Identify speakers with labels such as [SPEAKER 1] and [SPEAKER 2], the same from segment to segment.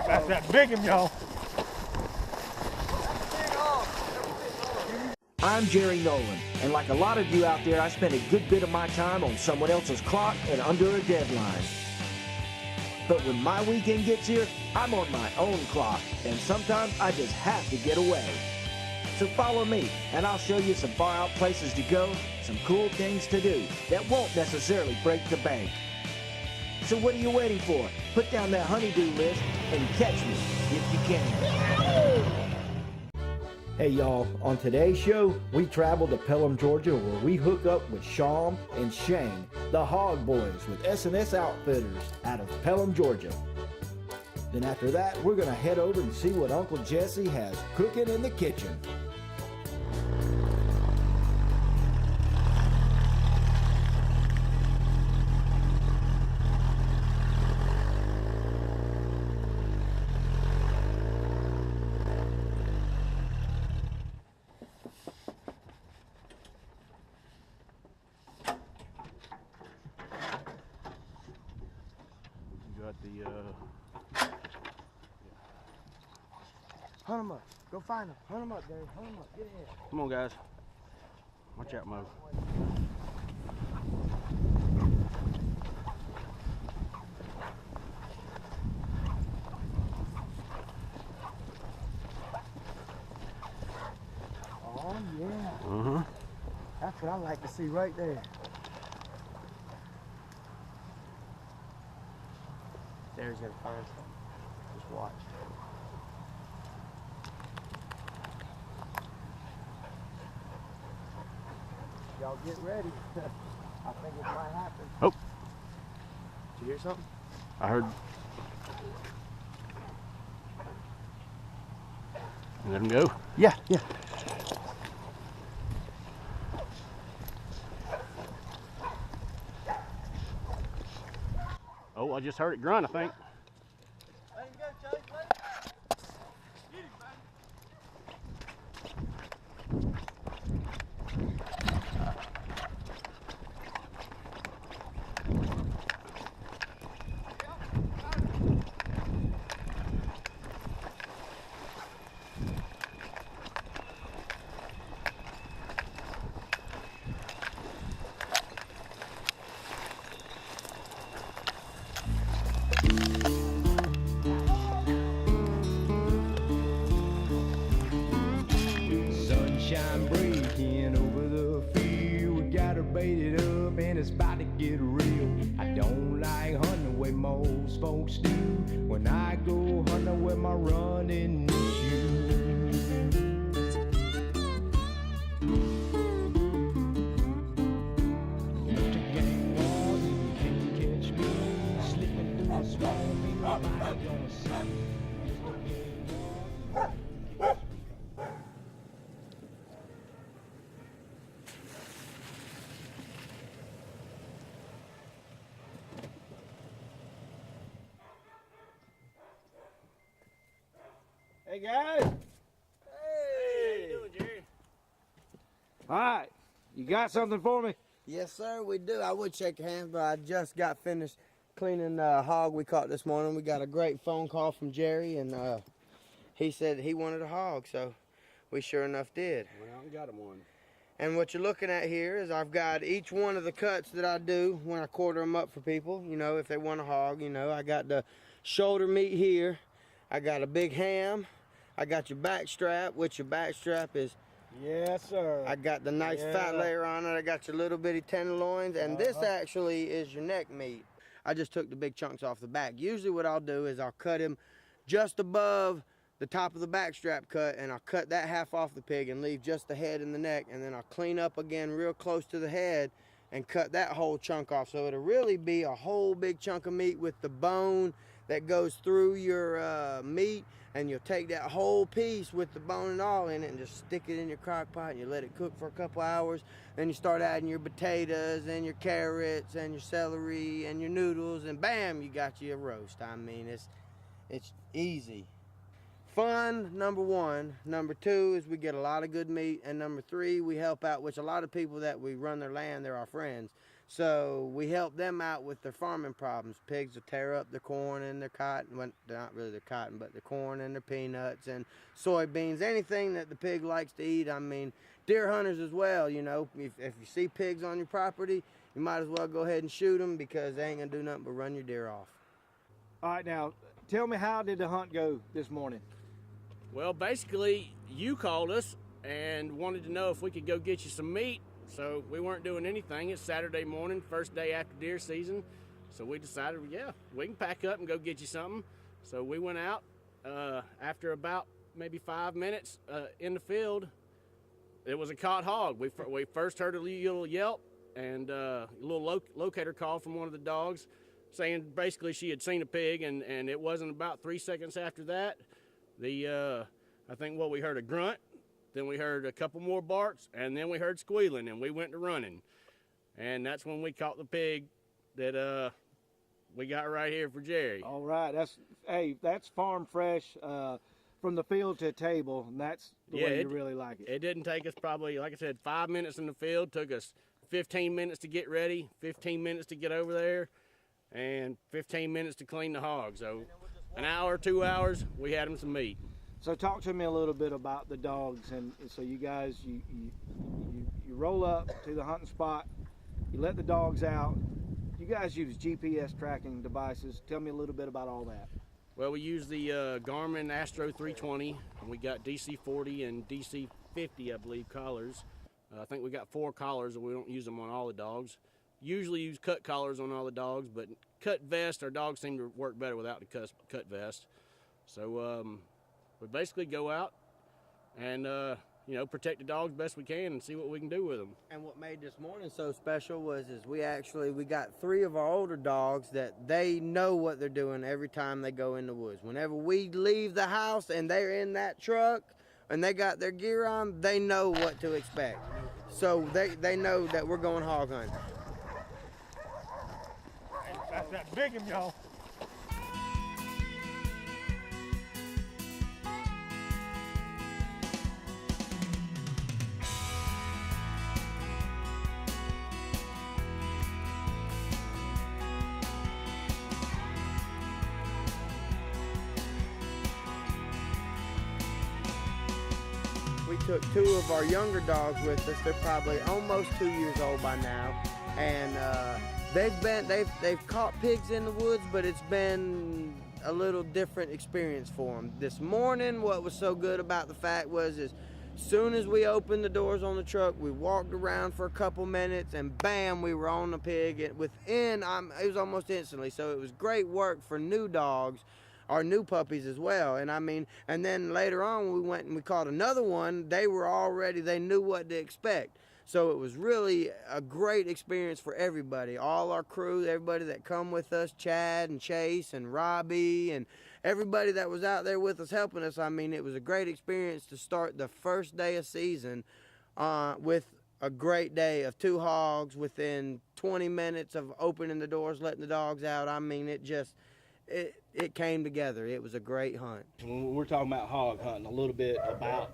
[SPEAKER 1] That's that big one, y'all.
[SPEAKER 2] I'm Jerry Nolan, and like a lot of you out there, I spend a good bit of my time on someone else's clock and under a deadline. But when my weekend gets here, I'm on my own clock, and sometimes I just have to get away. So follow me, and I'll show you some far-out places to go, some cool things to do that won't necessarily break the bank. So what are you waiting for? Put down that honey-do list and catch me if you can. Hey y'all, on today's show, we travel to Pelham, Georgia, where we hook up with Sham and Shane, the Hog Boys with S&S Outfitters out of Pelham, Georgia. Then after that, we're gonna head over and see what Uncle Jesse has cooking in the kitchen.
[SPEAKER 3] Hunt them up. Go find them. Hunt them up, Dave. Hunt them up. Get ahead.
[SPEAKER 1] Come on, guys. Watch out, Mo.
[SPEAKER 3] Oh, yeah. That's what I like to see right there. There's gonna find something. Just watch. Y'all get ready. I think it might happen.
[SPEAKER 1] Oh.
[SPEAKER 3] Did you hear something?
[SPEAKER 1] I heard. Let him go?
[SPEAKER 3] Yeah.
[SPEAKER 1] Oh, I just heard it grunt, I think.
[SPEAKER 3] Let him go, Chase. Let him. Get him,
[SPEAKER 4] Sunshine breaking over the field. We got her baited up and it's about to get real. I don't like hunting the way most folks do. When I go hunting with my running shoes. Mr. Gang Wall, you can't catch me. Slipping through the swamp, ain't nobody gonna see me. Mr. Gang Wall.
[SPEAKER 3] Hey guys. Hey.
[SPEAKER 1] How you doing, Jerry?
[SPEAKER 3] All right. You got something for me?
[SPEAKER 5] Yes, sir, we do. I would shake your hands, but I just got finished cleaning the hog we caught this morning. We got a great phone call from Jerry, and he said he wanted a hog, so we sure enough did.
[SPEAKER 1] Went out and got him one.
[SPEAKER 5] And what you're looking at here is I've got each one of the cuts that I do when I quarter them up for people, you know, if they want a hog, you know. I got the shoulder meat here. I got a big ham. I got your back strap, which your back strap is.
[SPEAKER 3] Yes, sir.
[SPEAKER 5] I got the nice fat layer on it. I got your little bitty tenderloins, and this actually is your neck meat. I just took the big chunks off the back. Usually what I'll do is I'll cut him just above the top of the back strap cut, and I'll cut that half off the pig and leave just the head and the neck, and then I'll clean up again real close to the head and cut that whole chunk off. So it'll really be a whole big chunk of meat with the bone that goes through your meat, and you'll take that whole piece with the bone and all in it and just stick it in your crock pot, and you let it cook for a couple hours. Then you start adding your potatoes and your carrots and your celery and your noodles, and bam, you got you a roast. I mean, it's easy, fun, number one. Number two is we get a lot of good meat. And number three, we help out, which a lot of people that we run their land, they're our friends. So we help them out with their farming problems. Pigs will tear up their corn and their cotton. Well, not really their cotton, but their corn and their peanuts and soybeans, anything that the pig likes to eat. I mean, deer hunters as well, you know. If you see pigs on your property, you might as well go ahead and shoot them because they ain't going to do nothing but run your deer off.
[SPEAKER 3] All right, now, tell me, how did the hunt go this morning?
[SPEAKER 1] Well, basically, you called us and wanted to know if we could go get you some meat. So we weren't doing anything. It's Saturday morning, first day after deer season. So we decided, yeah, we can pack up and go get you something. So we went out. After about maybe 5 minutes in the field, it was a caught hog. We first heard a little yelp and a little locator call from one of the dogs saying basically she had seen a pig, and it wasn't about 3 seconds after that. I think we heard a grunt. Then we heard a couple more barks, and then we heard squealing, and we went to running. And that's when we caught the pig that we got right here for Jerry.
[SPEAKER 3] All right, that's farm fresh from the field to table, and that's the way you really like it.
[SPEAKER 1] It didn't take us probably, like I said, 5 minutes in the field. Took us 15 minutes to get ready, 15 minutes to get over there, and 15 minutes to clean the hog. So an hour, 2 hours, we had them some meat.
[SPEAKER 3] So talk to me a little bit about the dogs. And so you guys, you roll up to the hunting spot, you let the dogs out. You guys use GPS tracking devices. Tell me a little bit about all that.
[SPEAKER 1] Well, we use the Garmin Astro 320, and we got DC40 and DC50, I believe, collars. I think we got 4 collars, and we don't use them on all the dogs. Usually use cut collars on all the dogs, but cut vest, our dogs seem to work better without the cut vest. So we basically go out and, protect the dogs best we can and see what we can do with them.
[SPEAKER 5] And what made this morning so special was we got 3 of our older dogs that they know what they're doing every time they go in the woods. Whenever we leave the house and they're in that truck and they got their gear on, they know what to expect. So they know that we're going hog hunting.
[SPEAKER 3] That's that big one, y'all.
[SPEAKER 5] We took 2 of our younger dogs with us. They're probably almost 2 years old by now, and they've caught pigs in the woods, but it's been a little different experience for them. This morning, what was so good about the fact was soon as we opened the doors on the truck, we walked around for a couple minutes, and bam, we were on the pig. It was almost instantly. So it was great work for new dogs, our new puppies as well. And then later on, we went and we caught another one. They knew what to expect. So it was really a great experience for everybody, all our crew, everybody that come with us, Chad and Chase and Robbie and everybody that was out there with us helping us. I mean, it was a great experience to start the first day of season with a great day of 2 hogs within 20 minutes of opening the doors, letting the dogs out. I mean, it came together. It was a great hunt.
[SPEAKER 6] When we're talking about hog hunting, a little bit about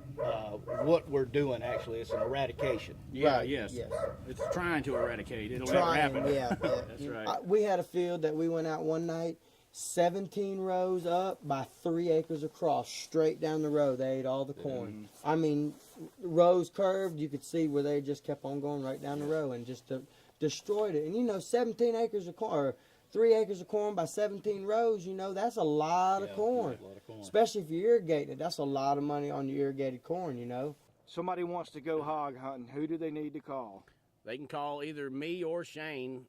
[SPEAKER 6] what we're doing. Actually, it's an eradication.
[SPEAKER 1] Yeah,
[SPEAKER 5] Right,
[SPEAKER 1] yes.
[SPEAKER 5] yes.
[SPEAKER 1] It's trying to eradicate. It'll never happen.
[SPEAKER 5] Yeah.
[SPEAKER 1] That's right.
[SPEAKER 5] We had a field that we went out one night, 17 rows up by 3 acres across, straight down the row. They ate all the corn. I mean, rows curved. You could see where they just kept on going right down the row and just destroyed it. And 17 acres of corn, or 3 acres of corn by 17 rows, that's a lot of corn.
[SPEAKER 6] A lot of corn.
[SPEAKER 5] Especially if you're irrigating it. That's a lot of money on your irrigated corn,
[SPEAKER 3] Somebody wants to go hog hunting. Who do they need to call?
[SPEAKER 1] They can call either me or Shane,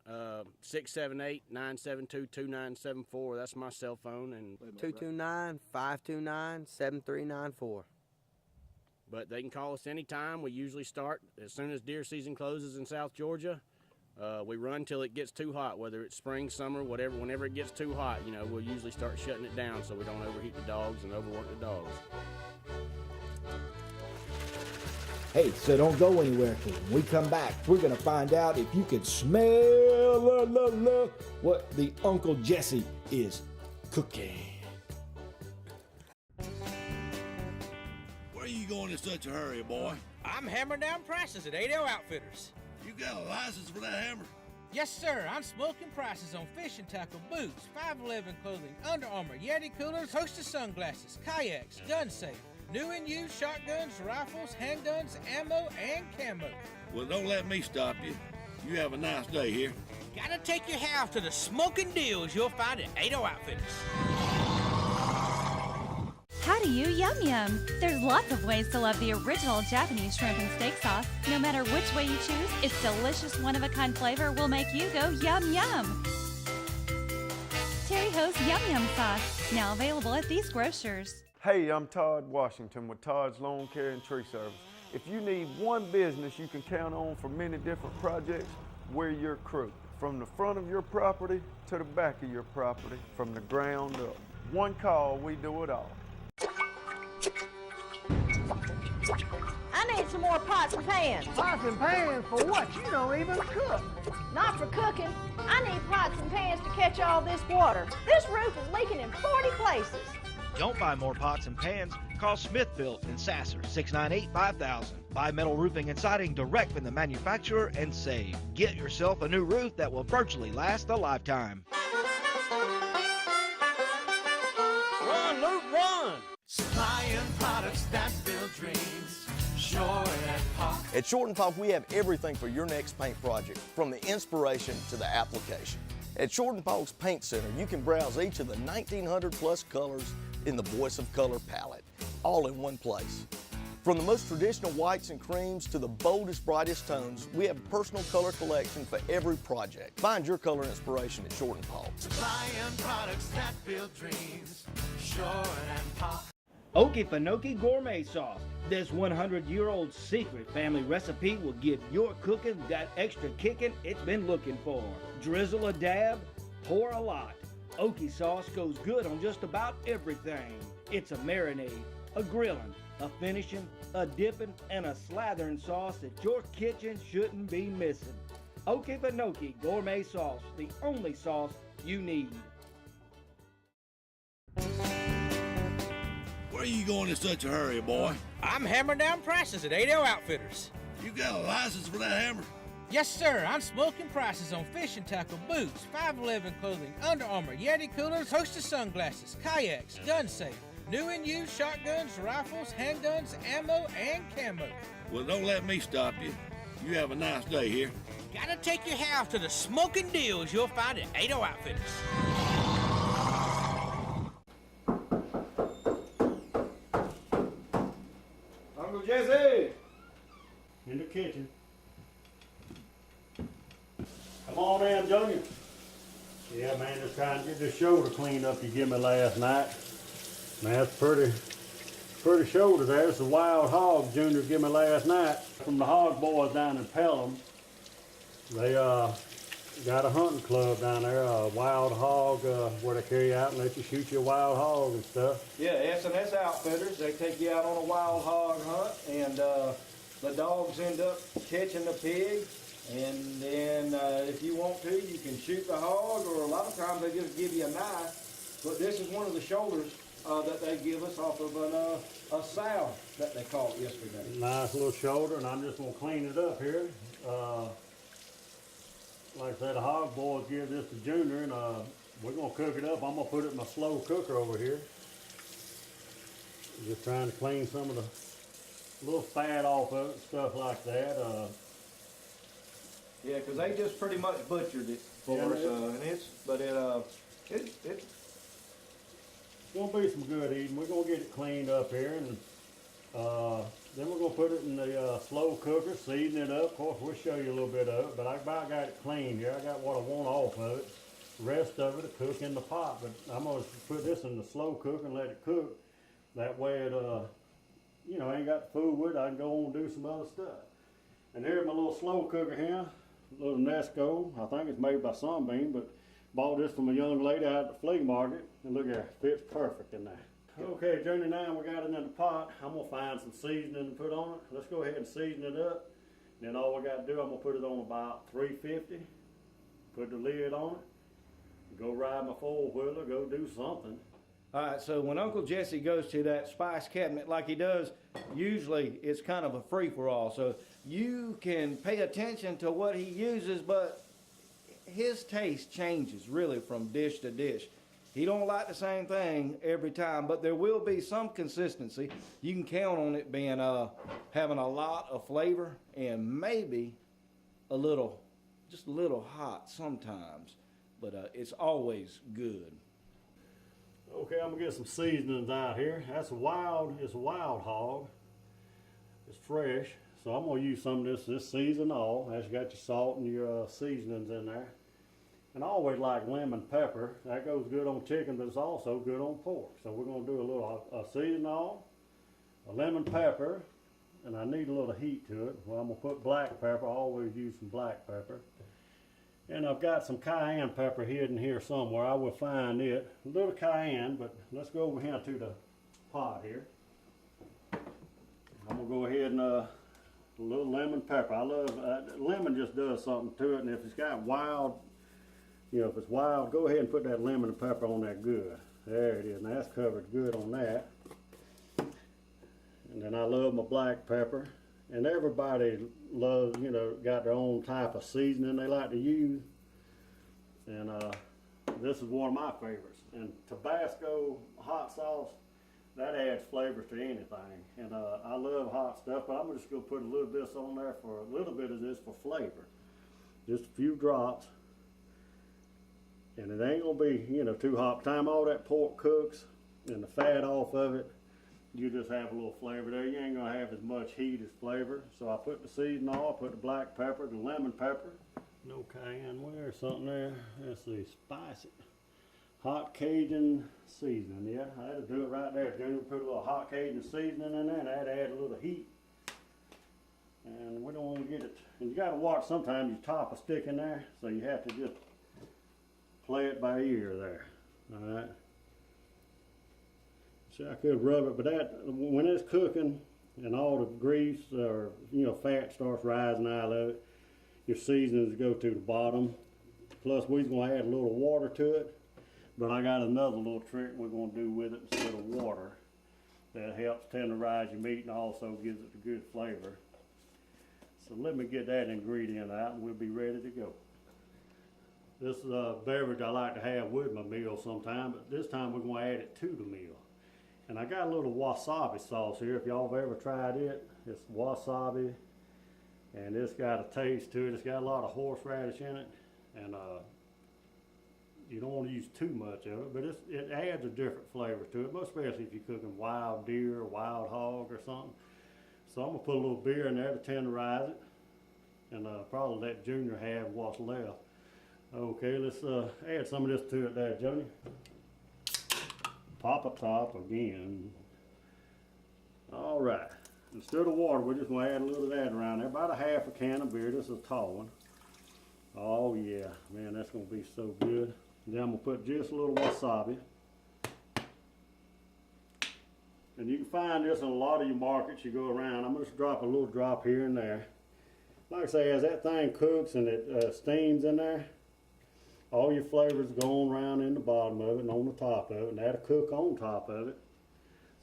[SPEAKER 1] 678-972-2974. That's my cell phone. And
[SPEAKER 5] 229-529-7394.
[SPEAKER 1] But they can call us anytime. We usually start as soon as deer season closes in South Georgia. We run till it gets too hot, whether it's spring, summer, whatever. Whenever it gets too hot, we'll usually start shutting it down so we don't overheat the dogs and overwork the dogs.
[SPEAKER 2] Hey, so don't go anywhere, because when we come back, we're going to find out if you can smell what the Uncle Jesse is cooking.
[SPEAKER 7] you going in such a hurry, boy?
[SPEAKER 8] I'm hammering down prices at 80 Outfitters.
[SPEAKER 7] You got a license for that hammer?
[SPEAKER 8] Yes, sir. I'm smoking prices on fishing tackle, boots, 511 clothing, Under Armour, Yeti coolers, Hostess sunglasses, kayaks, gun safe, new and used shotguns, rifles, handguns, ammo, and camo.
[SPEAKER 7] Well, don't let me stop you. You have a nice day here.
[SPEAKER 8] Gotta take your house to the smoking deals you'll find at 80 Outfitters.
[SPEAKER 9] How do you yum yum? There's lots of ways to love the original Japanese shrimp and steak sauce. No matter which way you choose, its delicious one-of-a-kind flavor will make you go yum yum. Terry Ho's Yum Yum Sauce, now available at these grocers.
[SPEAKER 10] Hey, I'm Todd Washington with Todd's Lawn Care and Tree Service. If you need one business you can count on for many different projects, we're your crew. From the front of your property to the back of your property, from the ground up. One call, we do it all.
[SPEAKER 11] I need some more pots and pans.
[SPEAKER 12] Pots and pans for what? You don't even cook.
[SPEAKER 11] Not for cooking. I need pots and pans to catch all this water. This roof is leaking in 40 places.
[SPEAKER 13] Don't buy more pots and pans. Call Smithville in Sasser, 698-5000. Buy metal roofing and siding direct from the manufacturer and save. Get yourself a new roof that will virtually last a lifetime.
[SPEAKER 2] Run, Luke, run!
[SPEAKER 14] Supplying products that build dreams. Short and Park.
[SPEAKER 15] At Short and Park, we have everything for your next paint project, from the inspiration to the application. At Short and Park's Paint Center, you can browse each of the 1,900 plus colors in the Voice of Color palette, all in one place. From the most traditional whites and creams to the boldest, brightest tones, we have a personal color collection for every project. Find your color inspiration at Short and Park.
[SPEAKER 14] Supplying products that build dreams. Short and Park.
[SPEAKER 16] Okefenokee Gourmet Sauce. This 100-year-old secret family recipe will give your cooking that extra kicking it's been looking for. Drizzle a dab, pour a lot. Okie sauce goes good on just about everything. It's a marinade, a grilling, a finishing, a dipping, and a slathering sauce that your kitchen shouldn't be missing. Okefenokee Gourmet Sauce, the only sauce you need.
[SPEAKER 7] Where are you going in such a hurry, boy?
[SPEAKER 8] I'm hammering down prices at 80 Outfitters.
[SPEAKER 7] You got a license for that hammer?
[SPEAKER 8] Yes, sir. I'm smoking prices on fishing tackle, boots, 511 clothing, Under Armour, Yeti coolers, Hostess sunglasses, kayaks, gun safe, new and used shotguns, rifles, handguns, ammo, and camo.
[SPEAKER 7] Well, don't let me stop you. You have a nice day here.
[SPEAKER 8] Gotta take your house to the smoking deals you'll find at 80 Outfitters.
[SPEAKER 3] Uncle Jesse!
[SPEAKER 17] In the kitchen. Come on in, Junior. Yeah, man, just trying to get this shoulder cleaned up you gave me last night. Man, that's pretty shoulder there. It's a Wild Hog Junior gave me last night from the Hog Boys down in Pelham. They got a hunting club down there, a Wild Hog, where they carry you out and let you shoot your wild hog and stuff.
[SPEAKER 3] Yeah, S&S Outfitters, they take you out on a wild hog hunt, and the dogs end up catching the pig. And then if you want to, you can shoot the hog, or a lot of times they just give you a knife. But this is one of the shoulders that they give us off of a sow that they caught yesterday.
[SPEAKER 17] Nice little shoulder, and I'm just going to clean it up here. Like I said, the Hog Boys give this to Junior, and we're going to cook it up. I'm going to put it in my slow cooker over here. Just trying to clean some of the little fat off of it, stuff like that.
[SPEAKER 3] Yeah, because they just pretty much butchered it for us, and it's
[SPEAKER 17] gonna be some good eating. We're gonna get it cleaned up here, and then we're gonna put it in the slow cooker, season it up. Of course, we'll show you a little bit of it, but I about got it clean here. I got what I want off of it. The rest of it to cook in the pot, but I'm gonna put this in the slow cooker and let it cook. That way it, you know, I ain't got to fool with it. I can go on and do some other stuff. And here's my little slow cooker here. Little Nesco. I think it's made by Sunbeam, but bought this from a young lady out at the flea market. And look here, fits perfect in there. Okay, Junior, now we got it in the pot. I'm gonna find some seasoning to put on it. Let's go ahead and season it up. Then all we got to do, I'm gonna put it on about 350. Put the lid on it. Go ride my four-wheeler, go do something.
[SPEAKER 3] All right, so when Uncle Jesse goes to that spice cabinet like he does, usually it's kind of a free-for-all. So you can pay attention to what he uses, but his taste changes really from dish to dish. He don't like the same thing every time, but there will be some consistency. You can count on it being having a lot of flavor and maybe just a little hot sometimes, but it's always good.
[SPEAKER 17] Okay, I'm gonna get some seasonings out here. It's a wild hog. It's fresh, so I'm gonna use some of this seasoned all. That's got your salt and your seasonings in there. And I always like lemon pepper. That goes good on chicken, but it's also good on pork. So we're gonna do a little seasoned all, a lemon pepper, and I need a little heat to it. Well, I'm gonna put black pepper. I always use some black pepper. And I've got some cayenne pepper hidden here somewhere. I will find it. A little cayenne, but let's go over here to the pot here. I'm gonna go ahead and a little lemon pepper. I love lemon, just does something to it. And if it's got wild, if it's wild, go ahead and put that lemon and pepper on there good. There it is. Now that's covered good on that. And then I love my black pepper. And everybody loves, got their own type of seasoning they like to use. And this is one of my favorites. And Tabasco hot sauce, that adds flavors to anything. And I love hot stuff, but I'm just going to put a little bit on there for a little bit of this for flavor. Just a few drops. And it ain't going to be, too hot. By the time all that pork cooks and the fat off of it, you just have a little flavor there. You ain't gonna have as much heat as flavor. So I put the seasoning on, I put the black pepper, the lemon pepper. No cayenne, where's something there? Let's see, spicy. Hot Cajun seasoning, yeah, I had to do it right there. Junior put a little hot Cajun seasoning in there and that'd add a little heat. And we don't want to get it, and you gotta watch sometimes your top will stick in there, so you have to just play it by ear there, all right? See, I could rub it, but that when it's cooking and all the grease or fat starts rising out of it, your seasonings go to the bottom. Plus, we're gonna add a little water to it, but I got another little trick we're gonna do with it instead of water that helps tenderize your meat and also gives it a good flavor. So let me get that ingredient out, and we'll be ready to go. This is a beverage I like to have with my meal sometime, but this time we're gonna add it to the meal. And I got a little wasabi sauce here. If y'all have ever tried it, it's wasabi, and it's got a taste to it. It's got a lot of horseradish in it, and you don't want to use too much of it, but it adds a different flavor to it, most especially if you're cooking wild deer or wild hog or something. So I'm gonna put a little beer in there to tenderize it, and probably let Junior have what's left. Okay, let's add some of this to it there, Junior. Pop a top again. All right. Instead of water, we're just going to add a little of that around there. About a half a can of beer. This is a tall one. Oh, yeah. Man, that's going to be so good. Then I'm going to put just a little wasabi. And you can find this in a lot of your markets you go around. I'm going to just drop a little drop here and there. Like I say, as that thing cooks and it steams in there, all your flavors go on around in the bottom of it and on the top of it, and that'll cook on top of it.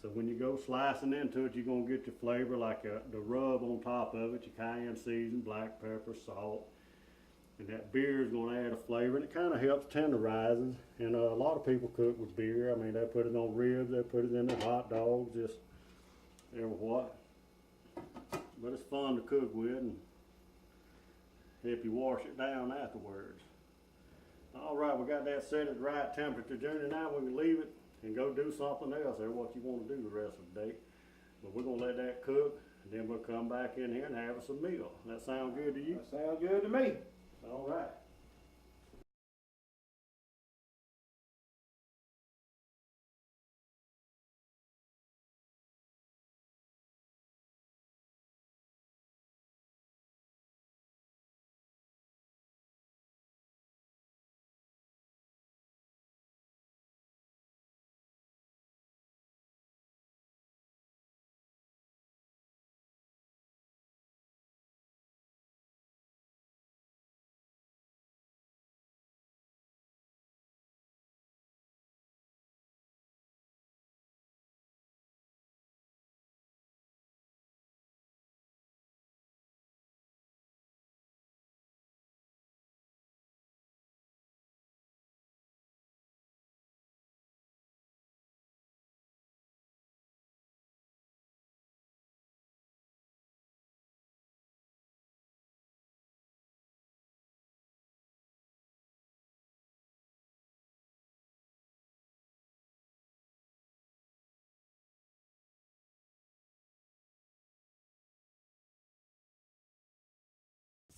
[SPEAKER 17] So when you go slicing into it, you're going to get your flavor like the rub on top of it, your cayenne season, black pepper, salt. And that beer is going to add a flavor, and it kind of helps tenderize. And a lot of people cook with beer. I mean, they put it on ribs, they put it in their hot dogs, just every what. But it's fun to cook with and help you wash it down afterwards. All right, we got that set at the right temperature, Junior. Now we can leave it and go do something else or what you want to do the rest of the day. But we're going to let that cook, and then we'll come back in here and have us a meal. That sound good to you?
[SPEAKER 3] That sounds good to me.
[SPEAKER 17] All right.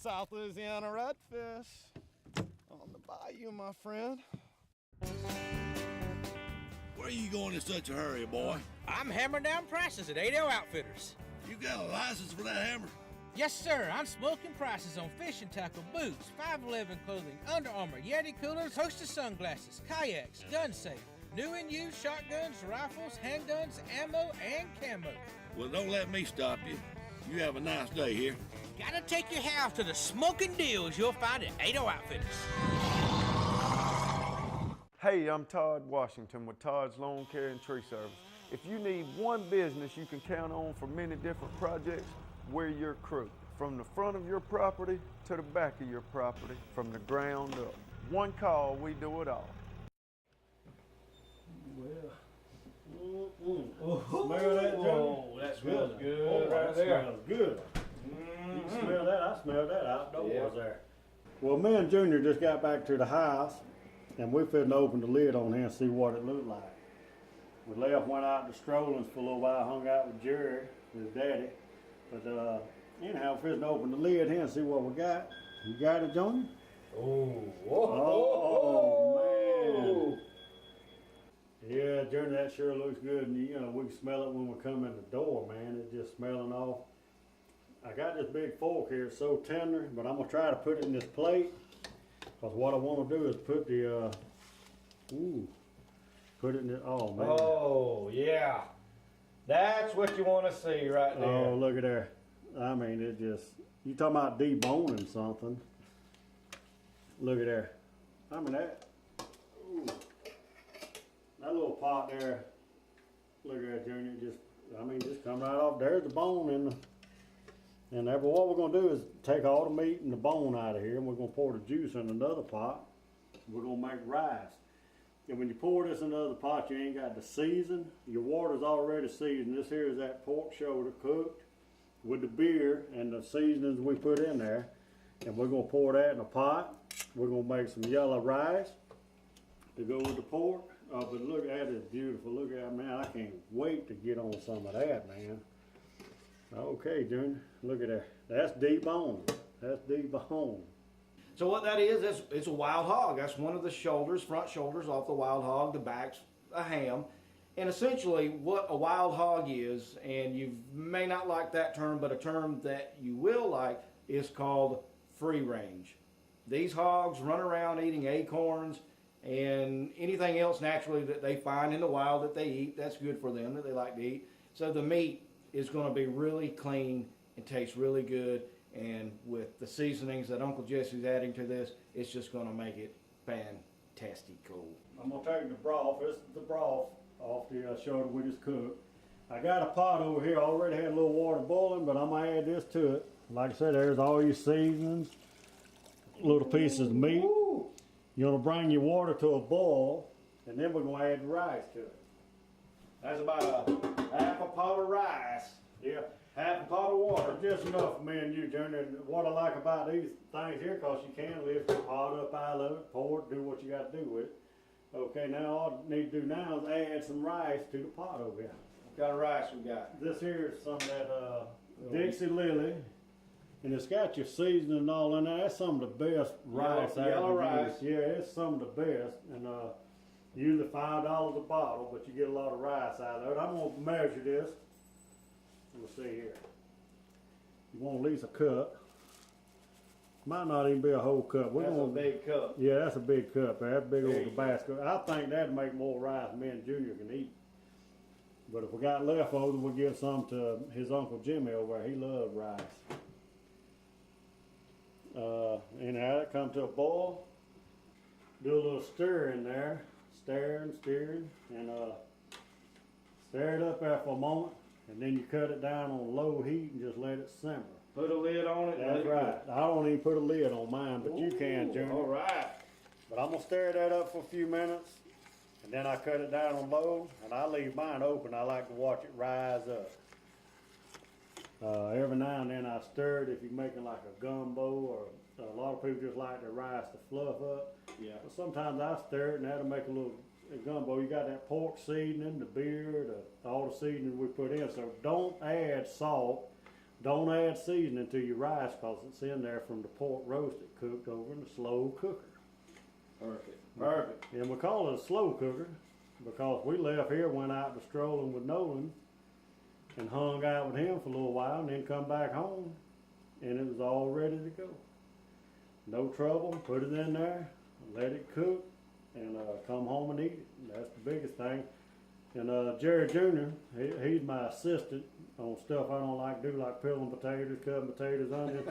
[SPEAKER 10] South Louisiana redfish on the bayou, my friend.
[SPEAKER 7] Where are you going in such a hurry, boy?
[SPEAKER 8] I'm hammering down prices at 80 Outfitters.
[SPEAKER 7] You got a license for that hammer?
[SPEAKER 8] Yes, sir. I'm smoking prices on fishing tackle, boots, 511 clothing, Under Armour, Yeti coolers, host of sunglasses, kayaks, gun safe, new and used shotguns, rifles, handguns, ammo, and camo.
[SPEAKER 7] Well, don't let me stop you. You have a nice day here.
[SPEAKER 8] Gotta take your house to the smoking deals you'll find at 80 Outfitters.
[SPEAKER 10] Hey, I'm Todd Washington with Todd's Lawn Care and Tree Service. If you need one business you can count on for many different projects, we're your crew. From the front of your property to the back of your property, from the ground up. One call, we do it all.
[SPEAKER 17] Smell that, Johnny?
[SPEAKER 3] Oh, that smells good
[SPEAKER 17] Oh,
[SPEAKER 3] right
[SPEAKER 17] that
[SPEAKER 3] there.
[SPEAKER 17] smells good. You can smell that? I smell that outdoors there. Well, me and Junior just got back to the house, and we finna open the lid on here and see what it looked like. We left, went out to Strollins for a little while, hung out with Jerry, his daddy. But anyhow, we're finna open the lid here and see what we got. You got it, Junior? Oh, man. Yeah, Journey, that sure looks good, and you know, we can smell it when we come in the door, man. It's just smelling off. I got this big fork here, it's so tender, but I'm gonna try to put it in this plate, because what I want to do is put the, put it in the, oh man.
[SPEAKER 3] Oh, yeah. That's what you want to see right there.
[SPEAKER 17] Oh, look at there. I mean, it just, you talking about deboning something. Look at there. I mean, that, ooh. That little pot there, look at that, Junior, just, I mean, just come right off. There's the bone in the, and there, but what we're gonna do is take all the meat and the bone out of here, and we're gonna pour the juice in another pot. We're gonna make rice. And when you pour this in another pot, you ain't got to season. Your water's already seasoned. This here is that pork shoulder cooked with the beer and the seasonings we put in there. And we're gonna pour that in a pot. We're gonna make some yellow rice to go with the pork. Oh, but look, that is beautiful. Look at that, man. I can't wait to get on some of that, man. Okay, Junior, look at that. That's deboned. That's deboned.
[SPEAKER 16] So what that is, it's a wild hog. That's one of the shoulders, front shoulders off the wild hog. The back's a ham. And essentially what a wild hog is, and you may not like that term, but a term that you will like is called free range. These hogs run around eating acorns and anything else naturally that they find in the wild that they eat. That's good for them, that they like to eat. So the meat is going to be really clean and taste really good. And with the seasonings that Uncle Jesse's adding to this, it's just going to make it fantastic cool.
[SPEAKER 17] I'm going to take the broth. This is the broth off the shoulder we just cooked. I got a pot over here. I already had a little water boiling, but I'm going to add this to it. Like I said, there's all your seasonings, little pieces of meat. You're going to bring your water to a boil, and then we're going to add the rice to it.
[SPEAKER 16] That's about a half a pot of rice.
[SPEAKER 17] Yeah.
[SPEAKER 16] Half a pot of water.
[SPEAKER 17] Just enough for me and you, Junior. And what I like about these things here, because you can lift the pot up out of it, pour it, do what you got to do with it. Okay, now all I need to do now is add some rice to the pot over here.
[SPEAKER 16] What kind of rice we got?
[SPEAKER 17] This here is some of that Dixie Lily. And it's got your seasoning and all in there. That's some of the best rice I
[SPEAKER 16] yellow
[SPEAKER 17] ever
[SPEAKER 16] rice.
[SPEAKER 17] used. Yeah, it's some of the best. And usually $5 a bottle, but you get a lot of rice out of it. I'm going to measure this. We'll see here. You want at least a cup. Might not even be a whole cup.
[SPEAKER 16] That's a big cup.
[SPEAKER 17] Yeah, that's a big cup. That's big old Tabasco. I think that'd make more rice than me and Junior can eat. But if we got leftovers, we'll give some to his Uncle Jimmy over there. He loves rice. Anyhow, that come to a boil. Do a little stir in there. Stirring, and stir it up there for a moment. And then you cut it down on low heat and just let it simmer.
[SPEAKER 16] Put a lid on it.
[SPEAKER 17] That's right. I don't even put a lid on mine, but you can, Junior.
[SPEAKER 16] All right.
[SPEAKER 17] But I'm going to stir that up for a few minutes, and then I cut it down on low, and I leave mine open. I like to watch it rise up. Every now and then I stir it if you're making like a gumbo, or a lot of people just like their rice to fluff up.
[SPEAKER 16] Yeah.
[SPEAKER 17] But sometimes I stir it, and that'll make a little gumbo. You got that pork seasoning, the beer, all the seasoning we put in. So don't add salt. Don't add seasoning to your rice because it's in there from the pork roast that cooked over in the slow cooker.
[SPEAKER 3] Perfect.
[SPEAKER 17] And we call it a slow cooker because we left here, went out to strolling with Nolan and hung out with him for a little while and then come back home and it was all ready to go. No trouble, put it in there, let it cook, and come home and eat it. That's the biggest thing. And Jerry Jr., he's my assistant on stuff I don't like to do, like peeling potatoes, cutting potatoes, onions.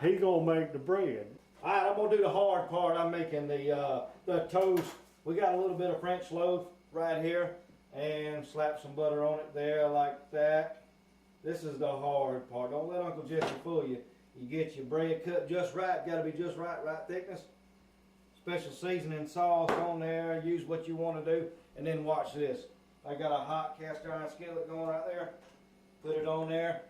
[SPEAKER 17] He's gonna make the bread.
[SPEAKER 3] All right, I'm gonna do the hard part. I'm making the toast. We got a little bit of French loaf right here, and slap some butter on it there like that. This is the hard part. Don't let Uncle Jesse fool you. You get your bread cut just right. Got to be just right thickness. Special seasoning sauce on there. Use what you want to do, and then watch this. I got a hot cast iron skillet going right there. Put it on there.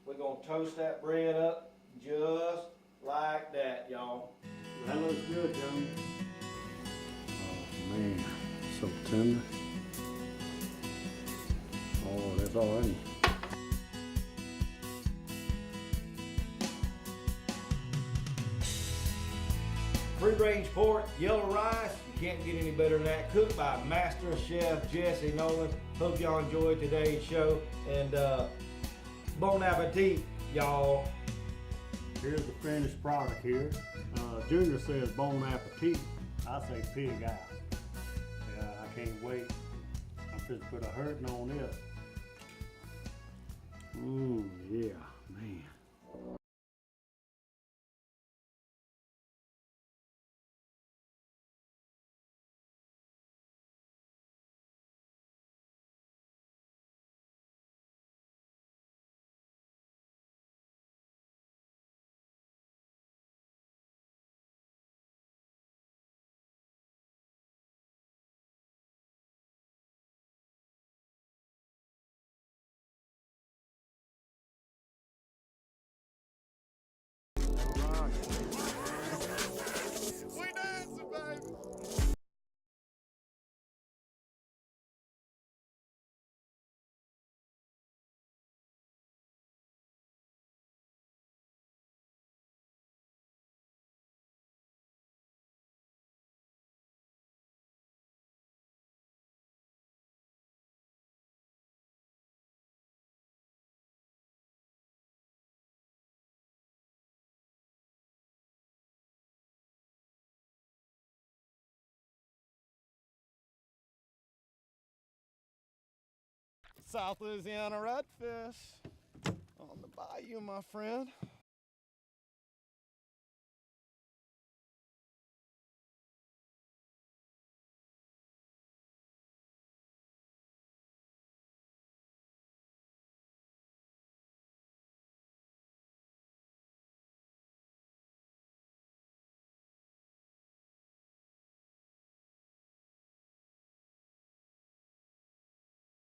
[SPEAKER 3] We're gonna toast that bread up just like that, y'all.
[SPEAKER 17] That looks good, Johnny. Oh man, so tender. Oh, that's all I need.
[SPEAKER 3] Free-range pork, yellow rice. You can't get any better than that. Cooked by Master Chef Jesse Nolan. Hope y'all enjoyed today's show. And bon appetit, y'all.
[SPEAKER 17] Here's the finished product here. Junior says bon appetit. I say pig out. Yeah, I can't wait. I'm just put a hurting on this. Yeah, man.
[SPEAKER 10] South Louisiana redfish on the bayou, my friend.